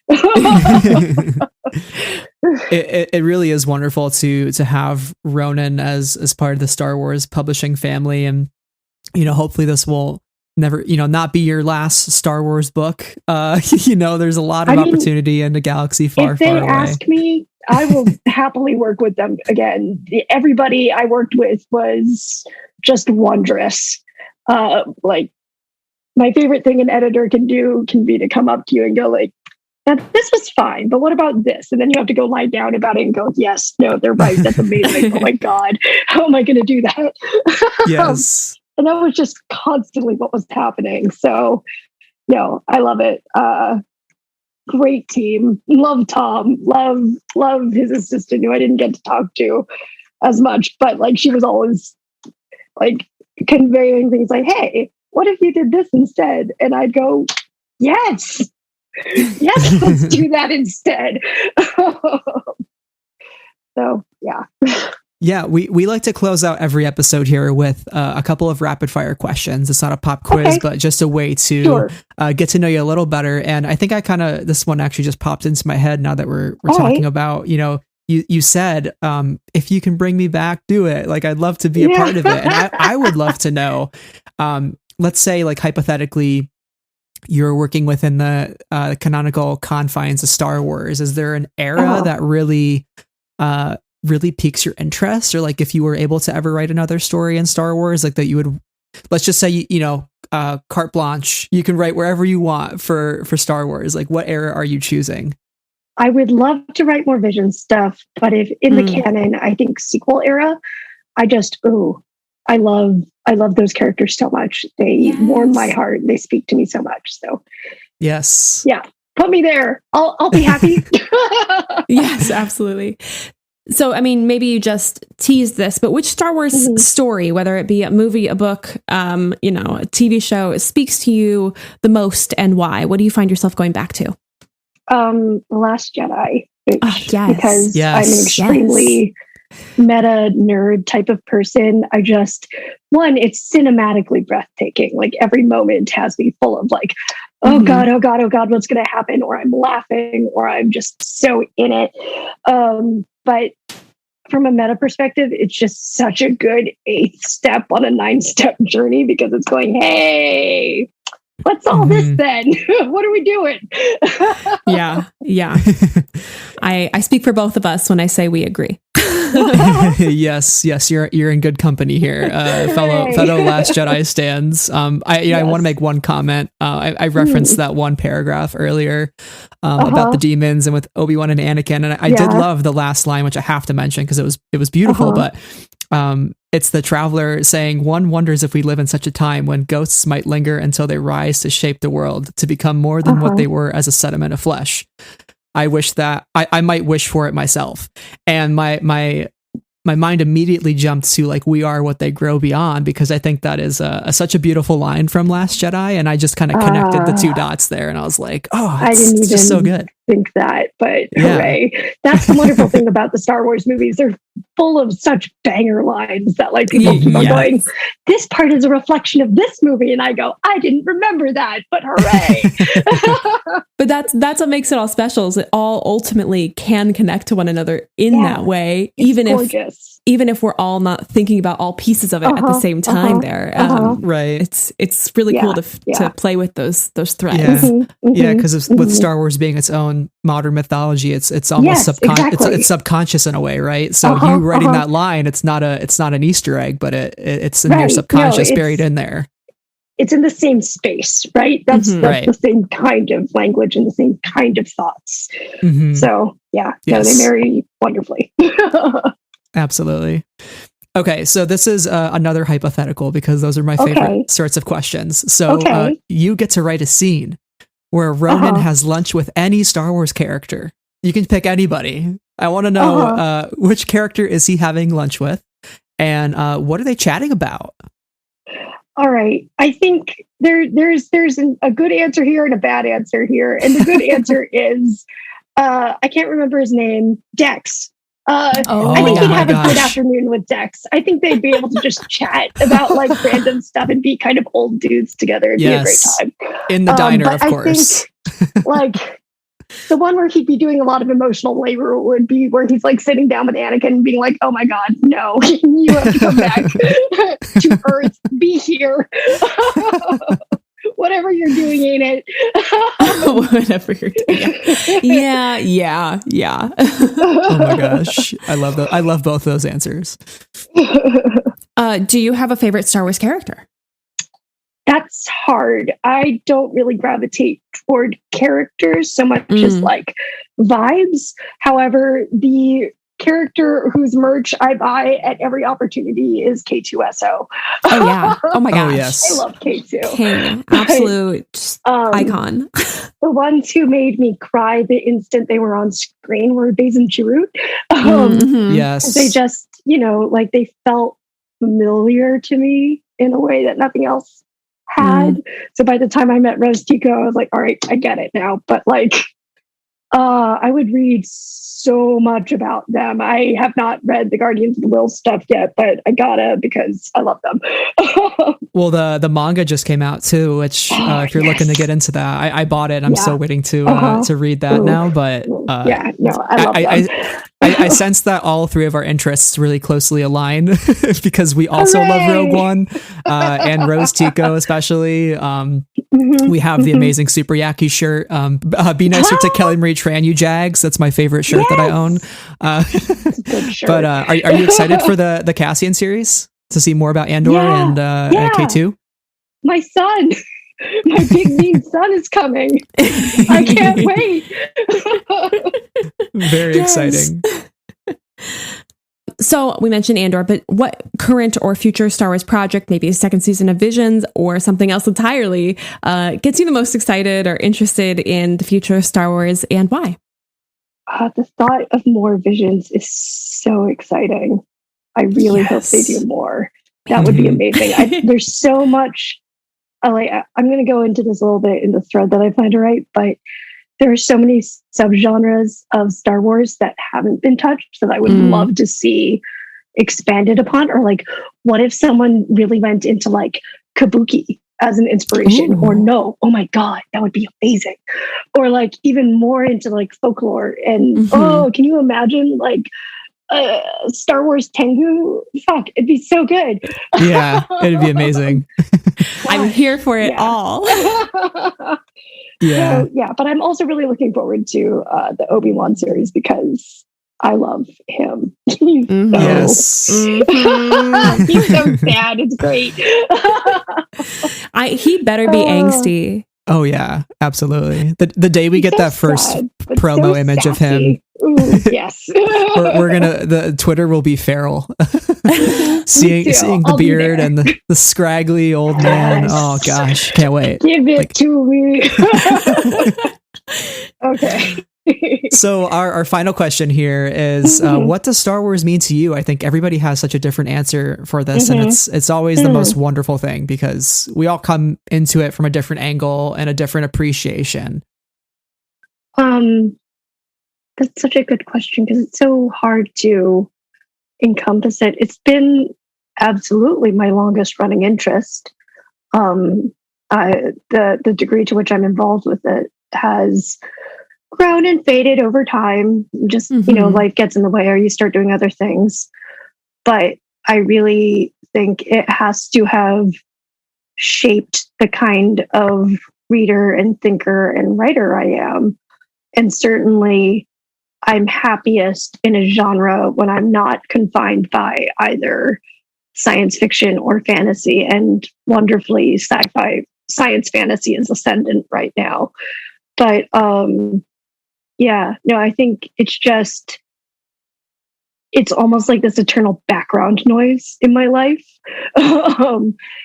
It really is wonderful to have Ronin as part of the Star Wars publishing family, and you know, hopefully this will never, you know, not be your last Star Wars book. You know, there's a lot of opportunity in a galaxy far, far away. If they ask me, I will happily work with them again. Everybody I worked with was just wondrous. Like, my favorite thing an editor can do can be to come up to you and go like, this was fine, but what about this? And then you have to go lie down about it and go, yes, no, they're right. That's amazing. Oh my God. How am I going to do that? Yes. And that was just constantly what was happening. So, I love it. Great team. Love Tom. Love his assistant, who I didn't get to talk to as much, but like she was always like conveying things like, hey, what if you did this instead? And I'd go, yes, let's do that instead. So yeah. Yeah, we like to close out every episode here with a couple of rapid fire questions. It's not a pop quiz, but just a way to get to know you a little better. And I think this one actually just popped into my head now that we're talking about, you said, if you can bring me back, do it. Like, I'd love to be a part of it. And I would love to know, let's say, like, hypothetically, you're working within the canonical confines of Star Wars. Is there an era that really piques your interest? Or like, if you were able to ever write another story in Star Wars, like that you would, let's just say, carte blanche, you can write wherever you want for Star Wars. Like, what era are you choosing? I would love to write more Vision stuff, but if in the canon, I think sequel era, I love those characters so much. They warm my heart. They speak to me so much. So yes. Yeah. Put me there. I'll be happy. Yes, absolutely. So, I mean, maybe you just teased this, but which Star Wars story, whether it be a movie, a book, a TV show, speaks to you the most, and why? What do you find yourself going back to? The Last Jedi. Because Yes. I'm an extremely meta nerd type of person. It's cinematically breathtaking. Like, every moment has me full of like, oh God, what's going to happen? Or I'm laughing, or I'm just so in it. But from a meta perspective, it's just such a good 8th step on a 9-step journey, because it's going, hey, what's all this then? What are we doing? Yeah. I speak for both of us when I say we agree. yes, you're in good company here, fellow Last Jedi stands. I want to make one comment. I referenced that one paragraph earlier about the demons and with Obi-Wan and Anakin, and I did love the last line, which I have to mention because it was beautiful. But it's the traveler saying, "One wonders if we live in such a time when ghosts might linger until they rise to shape the world, to become more than what they were as a sediment of flesh." I wish that I might wish for it myself. And my mind immediately jumped to like, we are what they grow beyond, because I think that is such a beautiful line from Last Jedi. And I just kind of connected the two dots there, and I was like, it's just so good. Think that, but hooray. That's the wonderful thing about the Star Wars movies. They're full of such banger lines that like people keep on going, this part is a reflection of this movie, and I go, I didn't remember that, but hooray. But that's what makes it all special, is it all ultimately can connect to one another in that way, even if we're all not thinking about all pieces of it at the same time there. Right. It's really cool to play with those threads. Yeah, because with Star Wars being its own modern mythology, it's almost it's subconscious in a way, right? So you writing that line, it's not an Easter egg, but it's in your subconscious, buried in there. It's in the same space, right? That's the same kind of language and the same kind of thoughts. So they marry wonderfully. Absolutely. Okay, so this is another hypothetical, because those are my favorite sorts of questions. So you get to write a scene where Ronin has lunch with any Star Wars character. You can pick anybody. I want to know which character is he having lunch with, and what are they chatting about? All right. I think there's a good answer here and a bad answer here. And the good answer is, I can't remember his name, Dex. I think he'd have a good afternoon with Dex. I think they'd be able to just chat about like random stuff and be kind of old dudes together. It'd be a great time. In the diner, of course. I think, like, the one where he'd be doing a lot of emotional labor would be where he's like sitting down with Anakin and being like, oh my God, no, you have to come back to Earth. Be here. Whatever you're doing, ain't it? Whatever you're doing. Yeah. Oh my gosh. I love both those answers. Do you have a favorite Star Wars character? That's hard. I don't really gravitate toward characters so much as like vibes. However, the character whose merch I buy at every opportunity is K2SO. Oh yeah. Oh my gosh. Oh, yes. I love K2. King. Absolute icon. The ones who made me cry the instant they were on screen were Baze and Chirrut. Yes. They just, like they felt familiar to me in a way that nothing else had. So by the time I met Rose Tico, I was like, all right, I get it now. But like, I would read so much about them. I have not read the Guardians of the Will stuff yet, but I gotta because I love them. Well, the manga just came out too, which if you're looking to get into that, I bought it. I'm still waiting to read that now. But I love them. I sense that all three of our interests really closely align because we also love Rogue One and Rose Tico especially. We have the amazing Super Yaki shirt. Be nicer to Kelly Marie Tran, you Jags. That's my favorite shirt that I own. But are you excited for the Cassian series to see more about Andor and K2? My son. My big mean son is coming. I can't wait. Very exciting. So we mentioned Andor, but what current or future Star Wars project, maybe a second season of Visions or something else entirely, gets you the most excited or interested in the future of Star Wars, and why? The thought of more Visions is so exciting. I really hope they do more. That would be amazing. There's so much. I'm going to go into this a little bit in the thread that I plan to write, but there are so many subgenres of Star Wars that haven't been touched that I would love to see expanded upon. Or like, what if someone really went into like kabuki as an inspiration? Or no, oh my God, that would be amazing. Or like even more into like folklore. And can you imagine like Star Wars Tengu? Fuck, it'd be so good. Yeah, it'd be amazing. I'm here for it all. So, but I'm also really looking forward to the Obi-Wan series because I love him. Yes. He's so sad. It's great. He better be angsty. Oh yeah, absolutely. The day we get that first promo image sassy of him. Ooh, yes. we're gonna, the Twitter will be feral. seeing the beard and the scraggly old man. Oh gosh, can't wait. Give it to me. Okay. So our final question here is, what does Star Wars mean to you? I think everybody has such a different answer for this, and it's always the most wonderful thing because we all come into it from a different angle and a different appreciation. That's such a good question because it's so hard to encompass it. It's been absolutely my longest running interest. The degree to which I'm involved with it has grown and faded over time. Just, life gets in the way or you start doing other things. But I really think it has to have shaped the kind of reader and thinker and writer I am. And certainly I'm happiest in a genre when I'm not confined by either science fiction or fantasy, and wonderfully sci-fi science fantasy is ascendant right now. But I think it's almost like this eternal background noise in my life.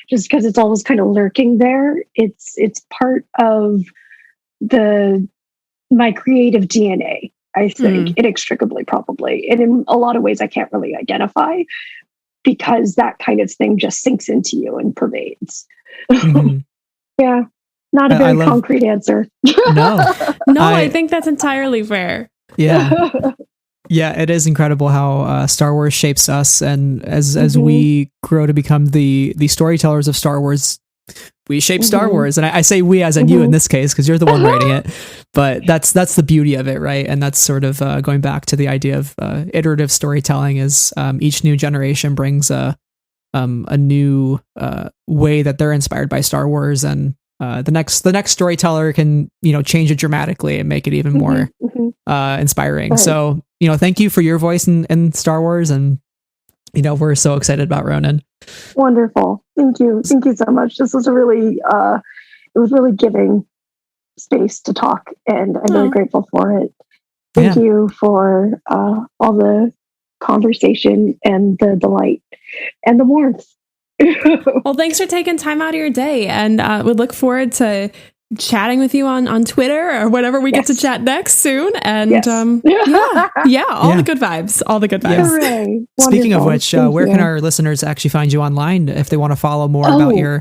Just because it's always kind of lurking there. It's part of my creative DNA, I think, inextricably, probably. And in a lot of ways I can't really identify because that kind of thing just sinks into you and pervades. Yeah. Not a very concrete answer. No, I think that's entirely fair. Yeah. Yeah, it is incredible how Star Wars shapes us. And as we grow to become the storytellers of Star Wars, we shape Star Wars. And I say we as in you in this case, because you're the one writing it. But that's the beauty of it, right? And that's sort of going back to the idea of iterative storytelling is each new generation brings a new way that they're inspired by Star Wars, and the next storyteller can change it dramatically and make it even more inspiring. Right. So thank you for your voice in Star Wars, and we're so excited about Ronin. Wonderful, thank you so much. This was it was really giving space to talk, and I'm really grateful for it. Thank you for all the conversation and the delight and the warmth. Well, thanks for taking time out of your day, and we look forward to chatting with you on Twitter or whatever we get to chat next soon. And all the good vibes, all the good vibes. Hooray. Speaking of which, where you. can our listeners actually find you online if they want to follow more about your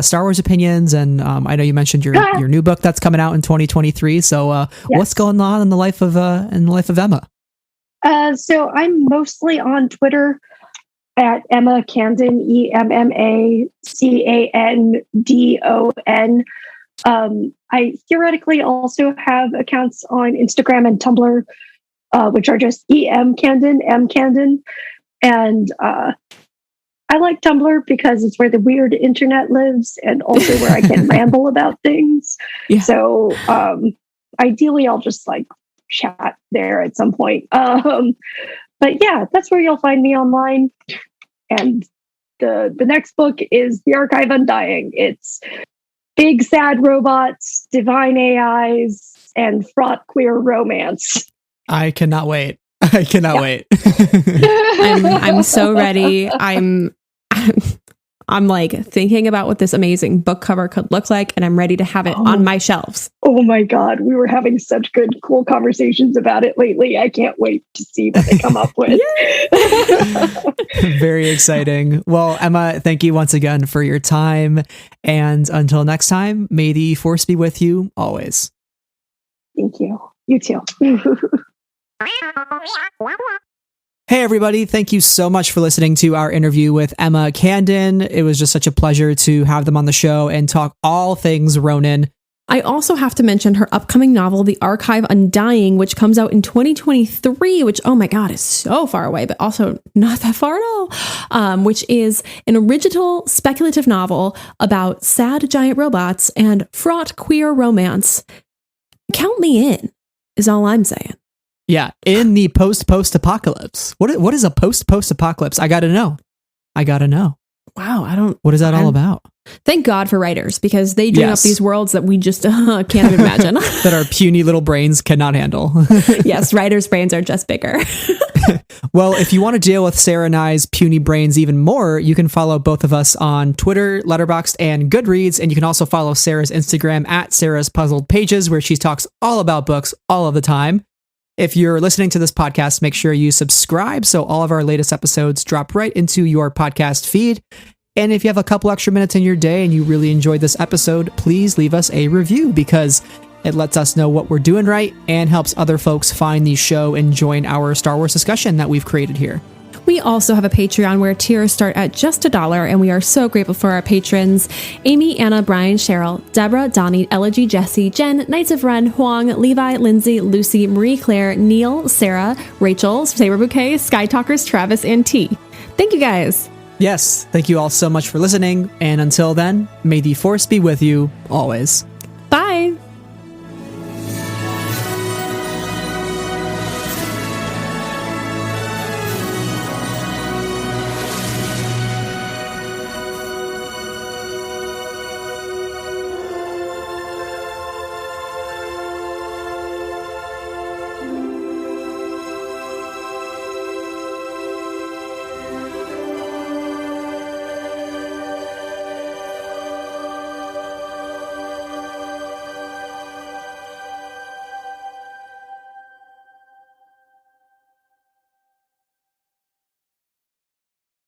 Star Wars opinions? And I know you mentioned your new book that's coming out in 2023. So what's going on in the life of Emma? So I'm mostly on Twitter at Emma Candon, EMMACANDON. I theoretically also have accounts on Instagram and Tumblr, which are just M Candon. And I like Tumblr because it's where the weird internet lives and also where I can ramble about things. Yeah. So ideally, I'll just like chat there at some point. But yeah, that's where you'll find me online. And the next book is The Archive Undying. It's big, sad robots, divine AIs, and fraught queer romance. I cannot wait. Wait. I'm so ready. I'm like thinking about what this amazing book cover could look like, and I'm ready to have it on my shelves. Oh my God. We were having such good, cool conversations about it lately. I can't wait to see what they come up with. Very exciting. Well, Emma, thank you once again for your time. And until next time, may the force be with you always. Thank you. You too. Hey everybody, thank you so much for listening to our interview with Emma Candon. It was just such a pleasure to have them on the show and talk all things Ronin. I also have to mention her upcoming novel, The Archive Undying, which comes out in 2023, which, oh my God, is so far away, but also not that far at all, which is an original speculative novel about sad giant robots and fraught queer romance. Count me in, is all I'm saying. Yeah, in the post-apocalypse. What is a post-apocalypse? I gotta know. Wow, what is that all about? Thank God for writers, because they dream up these worlds that we just can't even imagine. That our puny little brains cannot handle. Yes, writers' brains are just bigger. Well, if you want to deal with Sarah and I's puny brains even more, you can follow both of us on Twitter, Letterboxd, and Goodreads. And you can also follow Sarah's Instagram at Sarah's Puzzled Pages, where she talks all about books all of the time. If you're listening to this podcast, make sure you subscribe so all of our latest episodes drop right into your podcast feed. And if you have a couple extra minutes in your day and you really enjoyed this episode, please leave us a review because it lets us know what we're doing right and helps other folks find the show and join our Star Wars discussion that we've created here. We also have a Patreon where tiers start at just $1, and we are so grateful for our patrons: Amy, Anna, Brian, Cheryl, Deborah, Donnie, Elegy, Jesse, Jen, Knights of Ren, Huang, Levi, Lindsay, Lucy, Marie Claire, Neil, Sarah, Rachel, Saber Bouquet, Sky Talkers, Travis, and T. Thank you guys. Yes, thank you all so much for listening, and until then, may the Force be with you always.